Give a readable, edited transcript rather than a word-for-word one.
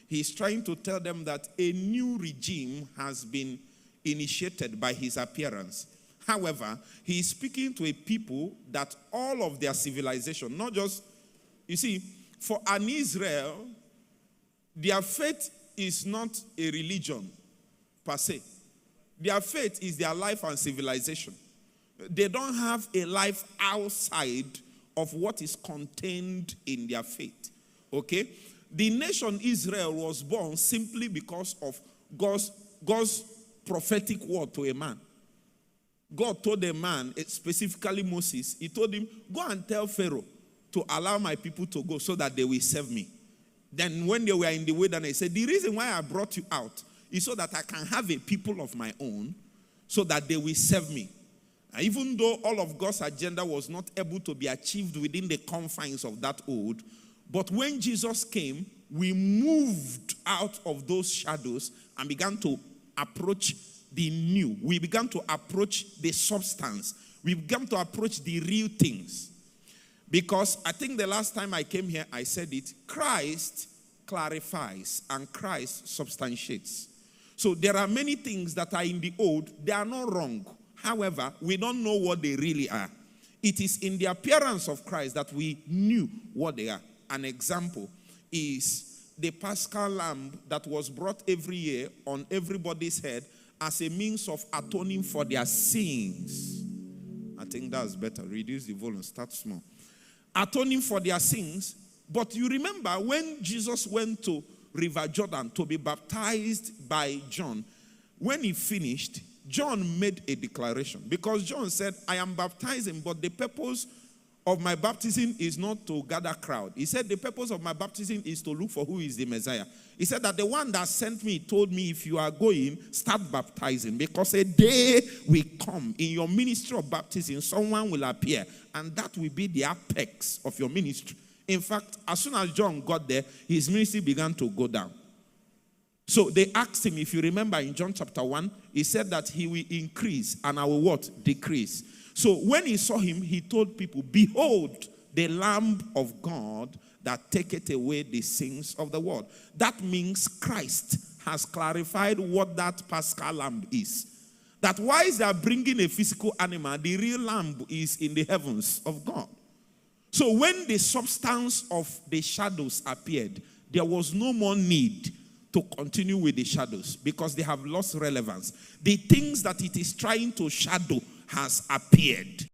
He's trying to tell them that a new regime has been initiated by his appearance. However, he is speaking to a people that all of their civilization, not just, you see, for an Israel, their faith is not a religion per se. Their faith is their life and civilization. They don't have a life outside of what is contained in their faith. Okay? The nation Israel was born simply because of God's prophetic word to a man. God told a man, specifically Moses, he told him, go and tell Pharaoh to allow my people to go so that they will serve me. Then when they were in the wilderness, he said, the reason why I brought you out is so that I can have a people of my own so that they will serve me. And even though all of God's agenda was not able to be achieved within the confines of that old, but when Jesus came, we moved out of those shadows and began to approach the new. We began to approach the substance. We began to approach the real things. Because I think the last time I came here, I said it, Christ clarifies and Christ substantiates. So there are many things that are in the old, they are not wrong. However, we don't know what they really are. It is in the appearance of Christ that we knew what they are. An example is the Paschal lamb that was brought every year on everybody's head as a means of atoning for their sins. I think that's better. Reduce the volume, start small. Atoning for their sins. But you remember when Jesus went to River Jordan to be baptized by John, when he finished, John made a declaration. Because John said, I am baptizing, but the purpose of my baptism is not to gather crowd. He said the purpose of my baptism is to look for who is the Messiah. He said that the one that sent me told me, if you are going, start baptizing. Because a day will come in your ministry of baptism, someone will appear. And that will be the apex of your ministry. In fact, as soon as John got there, his ministry began to go down. So they asked him, if you remember in John chapter 1, he said that he will increase and I will what? Decrease. So when he saw him, he told people, behold, the Lamb of God that taketh away the sins of the world. That means Christ has clarified what that Paschal lamb is. That while they are bringing a physical animal, the real lamb is in the heavens of God. So when the substance of the shadows appeared, there was no more need to continue with the shadows because they have lost relevance. The things that it is trying to shadow has appeared.